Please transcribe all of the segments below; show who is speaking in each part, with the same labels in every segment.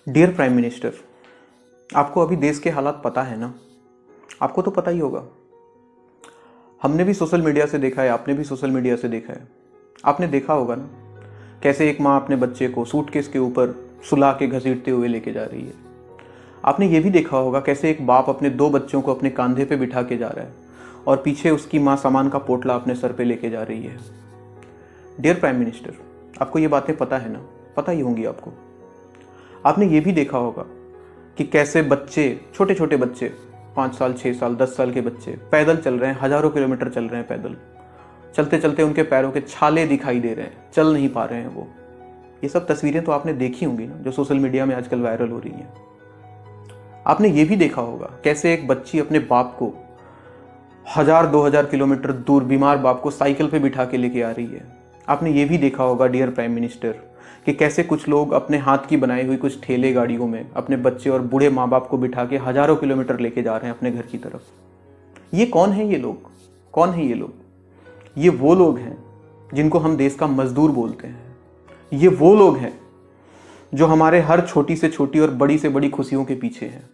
Speaker 1: Dear prime minister, आपको अभी देश के हालात पता है ना? आपको तो पता ही होगा। हमने भी सोशल मीडिया से देखा है, आपने भी सोशल मीडिया से देखा है। आपने देखा होगा ना कैसे एक माँ अपने बच्चे को सूटकेस के ऊपर सुला के घसीटते हुए लेके जा रही है। आपने ये भी देखा होगा कैसे एक बाप अपने 2 बच्चों को अपने कंधे पे बिठा के जा रहा है और पीछे उसकी माँ सामान का पोटला अपने सर पे लेके जा रही है। डियर प्राइम मिनिस्टर, आपको ये बातें पता है ना? पता ही होंगी आपको। आपने ये भी देखा होगा कि कैसे बच्चे, छोटे छोटे बच्चे, 5 साल, 6 साल, 10 साल के बच्चे पैदल चल रहे हैं, हजारों किलोमीटर चल रहे हैं पैदल। चलते चलते उनके पैरों के छाले दिखाई दे रहे हैं, चल नहीं पा रहे हैं वो। ये सब तस्वीरें तो आपने देखी होंगी ना, जो सोशल मीडिया में आजकल वायरल हो रही हैं। आपने ये भी देखा होगा कैसे एक बच्ची अपने बाप को 1000-2000 किलोमीटर दूर बीमार बाप को साइकिल पे बिठा के लेके आ रही है। आपने ये भी देखा होगा डियर प्राइम मिनिस्टर कि कैसे कुछ लोग अपने हाथ की बनाई हुई कुछ ठेले गाड़ियों में अपने बच्चे और बूढ़े माँ बाप को बिठा के हजारों किलोमीटर लेके जा रहे हैं अपने घर की तरफ। ये कौन है ये लोग? कौन है ये लोग? ये वो लोग हैं जिनको हम देश का मजदूर बोलते हैं। ये वो लोग हैं जो हमारे हर छोटी से छोटी और बड़ी से बड़ी खुशियों के पीछे हैं।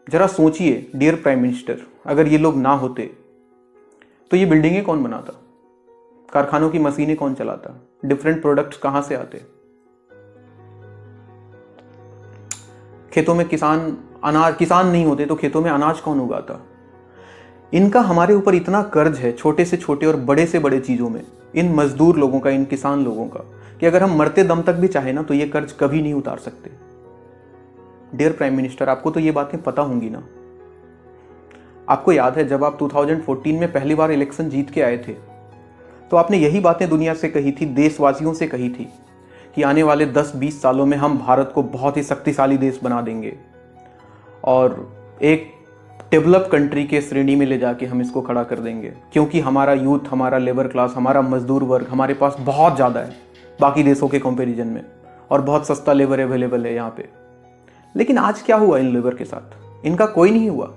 Speaker 1: जरा सोचिए डियर प्राइम मिनिस्टर, अगर ये लोग ना होते तो ये बिल्डिंगें कौन बनाता? कारखानों की मशीनें कौन चलाता? डिफरेंट प्रोडक्ट्स कहां से आते? खेतों में किसान नहीं होते तो खेतों में अनाज कौन उगाता? इनका हमारे ऊपर इतना कर्ज है, छोटे से छोटे और बड़े से बड़े चीजों में, इन मजदूर लोगों का, इन किसान लोगों का, कि अगर हम मरते दम तक भी चाहे ना तो ये कर्ज कभी नहीं उतार सकते। डियर प्राइम मिनिस्टर, आपको तो ये बातें पता होंगी ना। आपको याद है जब आप 2014 में पहली बार इलेक्शन जीत के आए थे तो आपने यही बातें दुनिया से कही थी, देशवासियों से कही थी कि आने वाले 10-20 सालों में हम भारत को बहुत ही शक्तिशाली देश बना देंगे और एक डेवलप कंट्री के श्रेणी में ले जाके हम इसको खड़ा कर देंगे, क्योंकि हमारा यूथ, हमारा लेबर क्लास, हमारा मजदूर वर्ग हमारे पास बहुत ज़्यादा है बाकी देशों के कंपैरिजन में, और बहुत सस्ता लेबर अवेलेबल है यहाँ पे। लेकिन आज क्या हुआ इन लेबर के साथ? इनका कोई नहीं हुआ,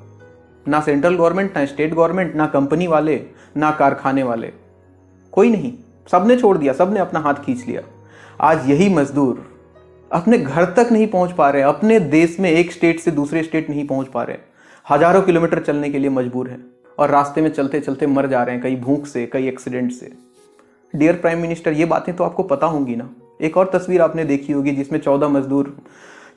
Speaker 1: ना सेंट्रल गवर्नमेंट, ना स्टेट गवर्नमेंट, ना कंपनी वाले, ना कारखाने वाले, कोई नहीं। सबने छोड़ दिया, सबने अपना हाथ खींच लिया। आज यही मजदूर अपने घर तक नहीं पहुंच पा रहे, अपने देश में एक स्टेट से दूसरे स्टेट नहीं पहुंच पा रहे, हजारों किलोमीटर चलने के लिए मजबूर हैं और रास्ते में चलते चलते मर जा रहे हैं, कई भूख से, कई एक्सीडेंट से। डियर प्राइम मिनिस्टर, ये बातें तो आपको पता होंगी ना। एक और तस्वीर आपने देखी होगी जिसमें 14 मजदूर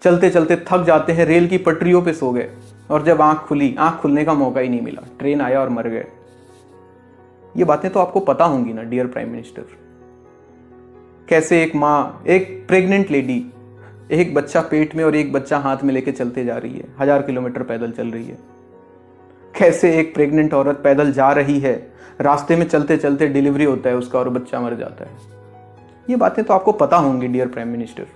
Speaker 1: चलते चलते थक जाते हैं, रेल की पटरियों पे सो गए और जब आंख खुली, आंख खुलने का मौका ही नहीं मिला, ट्रेन आया और मर गए। ये बातें तो आपको पता होंगी ना डियर प्राइम मिनिस्टर। कैसे एक माँ, एक प्रेग्नेंट लेडी, एक बच्चा पेट में और एक बच्चा हाथ में लेके चलते जा रही है, 1000 किलोमीटर पैदल चल रही है। कैसे एक प्रेग्नेंट औरत पैदल जा रही है, रास्ते में चलते चलते डिलीवरी होता है उसका और बच्चा मर जाता है। ये बातें तो आपको पता होंगी डियर प्राइम मिनिस्टर।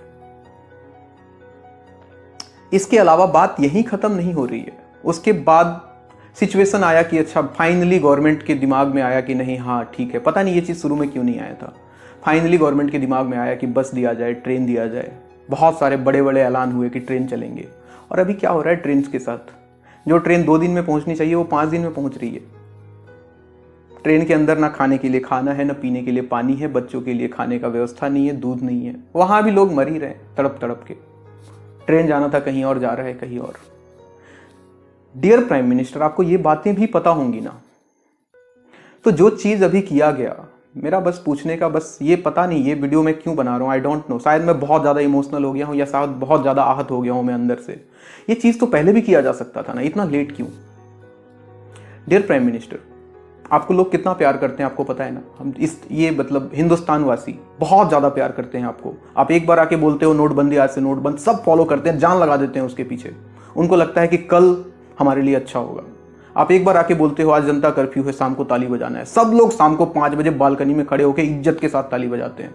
Speaker 1: इसके अलावा बात यहीं खत्म नहीं हो रही है। उसके बाद सिचुएशन आया कि अच्छा, फाइनली गवर्नमेंट के दिमाग में आया कि नहीं, हाँ ठीक है, पता नहीं ये चीज़ शुरू में क्यों नहीं आया था। फाइनली गवर्नमेंट के दिमाग में आया कि बस दिया जाए, ट्रेन दिया जाए। बहुत सारे बड़े बड़े ऐलान हुए कि ट्रेन चलेंगे, और अभी क्या हो रहा है ट्रेन के साथ? जो ट्रेन 2 दिन में पहुंचनी चाहिए वो 5 दिन में पहुंच रही है। ट्रेन के अंदर ना खाने के लिए खाना है, ना पीने के लिए पानी है, बच्चों के लिए खाने का व्यवस्था नहीं है, दूध नहीं है। वहां भी लोग मर ही रहे हैं तड़प तड़प के। ट्रेन जाना था कहीं और, जा रहा है कहीं और। डियर प्राइम मिनिस्टर, आपको ये बातें भी पता होंगी ना। तो जो चीज अभी किया गया, मेरा बस पूछने का, बस ये पता नहीं ये वीडियो मैं क्यों बना रहा हूँ, आई डोंट नो। शायद मैं बहुत ज़्यादा इमोशनल हो गया हूँ या शायद बहुत ज़्यादा आहत हो गया हूँ मैं अंदर से। ये चीज़ तो पहले भी किया जा सकता था ना, इतना लेट क्यों? डियर प्राइम मिनिस्टर, आपको लोग कितना प्यार करते हैं आपको पता है ना। हम ये मतलब हिंदुस्तान वासी बहुत ज़्यादा प्यार करते हैं आपको। आप एक बार आके बोलते हो नोटबंदी, आज से नोटबंद, सब फॉलो करते हैं, जान लगा देते हैं उसके पीछे। उनको लगता है कि कल हमारे लिए अच्छा होगा। आप एक बार आके बोलते हो आज जनता कर्फ्यू है, शाम को ताली बजाना है, सब लोग शाम को 5 बजे बालकनी में खड़े होकर इज्जत के साथ ताली बजाते हैं।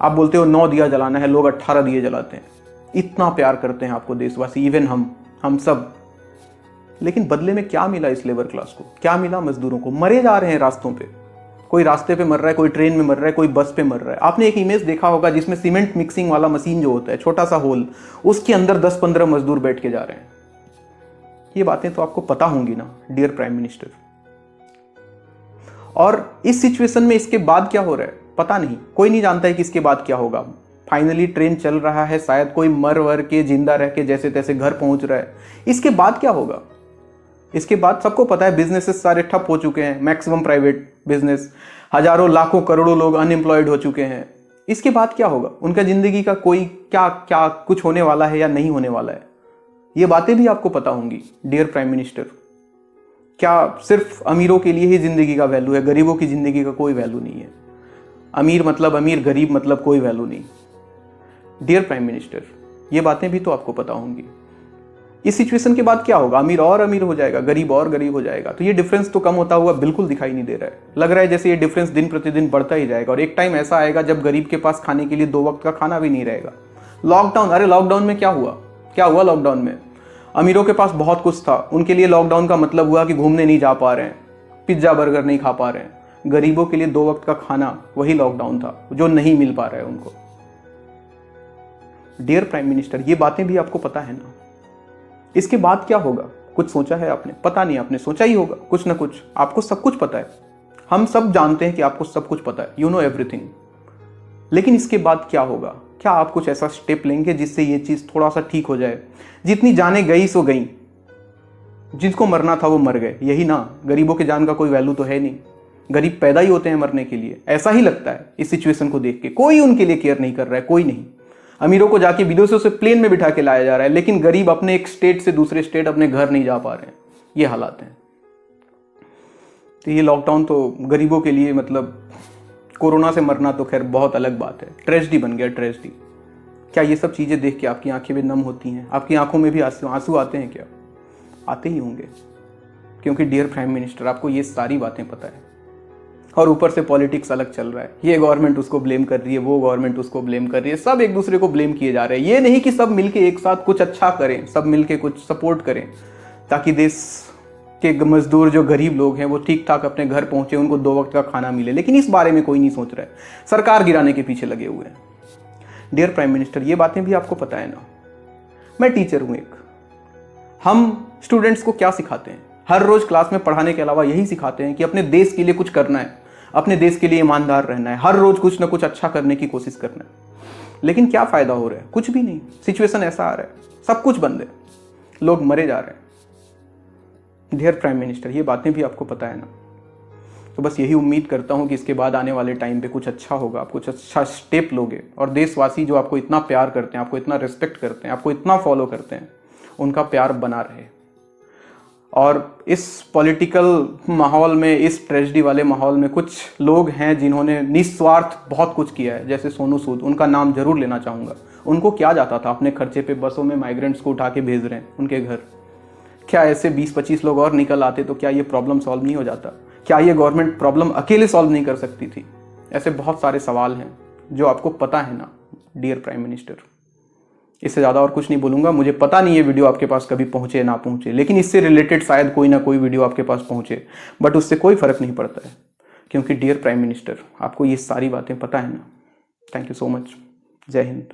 Speaker 1: आप बोलते हो 9 दिया जलाना है, लोग 18 दिए जलाते हैं। इतना प्यार करते हैं आपको देशवासी, इवन हम सब। लेकिन बदले में क्या मिला इस लेबर क्लास को? क्या मिला मजदूरों को? मरे जा रहे हैं रास्तों पे। कोई रास्ते पे मर रहा है, कोई ट्रेन में मर रहा है, कोई बस पे मर रहा है। आपने एक इमेज देखा होगा जिसमें सीमेंट मिक्सिंग वाला मशीन जो होता है, छोटा सा होल, उसके अंदर 10-15 मजदूर बैठ के जा रहे हैं। ये बातें तो आपको पता होंगी ना डियर प्राइम मिनिस्टर। और इस सिचुएशन में इसके बाद क्या हो रहा है पता नहीं, कोई नहीं जानता है कि इसके बाद क्या होगा। फाइनली ट्रेन चल रहा है, शायद कोई मर वर के जिंदा रह के जैसे तैसे घर पहुंच रहा है। इसके बाद क्या होगा? इसके बाद सबको पता है बिजनेसेस सारे ठप हो चुके हैं, मैक्सिमम प्राइवेट बिजनेस, हजारों लाखों करोड़ों लोग अनएम्प्लॉयड हो चुके हैं। इसके बाद क्या होगा? उनका जिंदगी का कोई क्या क्या कुछ होने वाला है या नहीं होने वाला है, ये बातें भी आपको पता होंगी। डियर प्राइम मिनिस्टर, क्या सिर्फ अमीरों के लिए ही जिंदगी का वैल्यू है? गरीबों की जिंदगी का कोई वैल्यू नहीं है। अमीर मतलब अमीर, गरीब मतलब कोई वैल्यू नहीं। डियर प्राइम मिनिस्टर, ये बातें भी तो आपको पता होंगी। इस सिचुएशन के बाद क्या होगा? अमीर और अमीर हो जाएगा, गरीब और गरीब हो जाएगा। तो ये डिफरेंस तो कम होता हुआ बिल्कुल दिखाई नहीं दे रहा है। लग रहा है जैसे ये डिफरेंस दिन प्रतिदिन बढ़ता ही जाएगा और एक टाइम ऐसा आएगा जब गरीब के पास खाने के लिए 2 वक्त का खाना भी नहीं रहेगा। लॉकडाउन, अरे लॉकडाउन में क्या हुआ? क्या हुआ लॉकडाउन में? अमीरों के पास बहुत कुछ था, उनके लिए लॉकडाउन का मतलब हुआ कि घूमने नहीं जा पा रहे हैं, पिज्जा बर्गर नहीं खा पा रहे हैं। गरीबों के लिए 2 वक्त का खाना, वही लॉकडाउन था जो नहीं मिल पा रहा है उनको। डियर प्राइम मिनिस्टर, ये बातें भी आपको पता है ना। इसके बाद क्या होगा? कुछ सोचा है आपने? पता नहीं, आपने सोचा ही होगा कुछ ना कुछ। आपको सब कुछ पता है, हम सब जानते हैं कि आपको सब कुछ पता है, यू नो एवरीथिंग। लेकिन इसके बाद क्या होगा? क्या आप कुछ ऐसा स्टेप लेंगे जिससे ये चीज थोड़ा सा ठीक हो जाए? जितनी जाने गई सो गई, जिसको मरना था वो मर गए, यही ना। गरीबों के जान का कोई वैल्यू तो है नहीं। गरीब पैदा ही होते हैं मरने के लिए, ऐसा ही लगता है इस सिचुएशन को देख के। कोई उनके लिए केयर नहीं कर रहा है, कोई नहीं। अमीरों को जाके विदेशों से प्लेन में बिठा के लाया जा रहा है, लेकिन गरीब अपने एक स्टेट से दूसरे स्टेट अपने घर नहीं जा पा रहे हैं। ये हालात हैं। तो ये लॉकडाउन तो गरीबों के लिए, मतलब कोरोना से मरना तो खैर बहुत अलग बात है, ट्रेजेडी बन गया, ट्रेजेडी। क्या ये सब चीज़ें देख के आपकी आंखें भी नम होती हैं? आपकी आंखों में भी आंसू आते हैं क्या? आते ही होंगे, क्योंकि डियर प्राइम मिनिस्टर, आपको ये सारी बातें पता है। और ऊपर से पॉलिटिक्स अलग चल रहा है, ये गवर्नमेंट उसको ब्लेम कर रही है, वो गवर्नमेंट उसको ब्लेम कर रही है, सब एक दूसरे को ब्लेम किए जा रहे हैं। ये नहीं कि सब मिलके एक साथ कुछ अच्छा करें, सब मिलके कुछ सपोर्ट करें, ताकि देश के मजदूर जो गरीब लोग हैं वो ठीक ठाक अपने घर पहुंचे, उनको 2 वक्त का खाना मिले। लेकिन इस बारे में कोई नहीं सोच रहा है, सरकार गिराने के पीछे लगे हुए हैं। डियर प्राइम मिनिस्टर, ये बातें भी आपको पता है ना। मैं टीचर हूं एक, हम स्टूडेंट्स को क्या सिखाते हैं? हर रोज क्लास में पढ़ाने के अलावा यही सिखाते हैं कि अपने देश के लिए कुछ करना है, अपने देश के लिए ईमानदार रहना है, हर रोज कुछ ना कुछ अच्छा करने की कोशिश करना है। लेकिन क्या फायदा हो रहा है? कुछ भी नहीं। सिचुएशन ऐसा आ रहा है, सब कुछ बंद है, लोग मरे जा रहे हैं। डियर प्राइम मिनिस्टर, ये बातें भी आपको पता है ना। तो बस यही उम्मीद करता हूं कि इसके बाद आने वाले टाइम पे कुछ अच्छा होगा, आप कुछ अच्छा स्टेप लोगे, और देशवासी जो आपको इतना प्यार करते हैं, आपको इतना रिस्पेक्ट करते हैं, आपको इतना फॉलो करते हैं, उनका प्यार बना रहे। और इस पॉलिटिकल माहौल में, इस ट्रेजेडी वाले माहौल में कुछ लोग हैं जिन्होंने निस्वार्थ बहुत कुछ किया है, जैसे सोनू सूद, उनका नाम जरूर लेना चाहूँगा। उनको क्या जाता था, अपने खर्चे पे बसों में माइग्रेंट्स को उठा के भेज रहे हैं उनके घर। क्या ऐसे 20-25 लोग और निकल आते तो क्या ये प्रॉब्लम सॉल्व नहीं हो जाता? क्या ये गवर्नमेंट प्रॉब्लम अकेले सॉल्व नहीं कर सकती थी? ऐसे बहुत सारे सवाल हैं जो आपको पता है ना, डियर प्राइम मिनिस्टर। इससे ज़्यादा और कुछ नहीं बोलूँगा। मुझे पता नहीं ये वीडियो आपके पास कभी पहुँचे ना पहुँचे, लेकिन इससे रिलेटेड शायद कोई ना कोई वीडियो आपके पास पहुँचे, बट उससे कोई फ़र्क नहीं पड़ता है, क्योंकि डियर प्राइम मिनिस्टर, आपको ये सारी बातें पता है ना। Thank you so much. जय हिंद।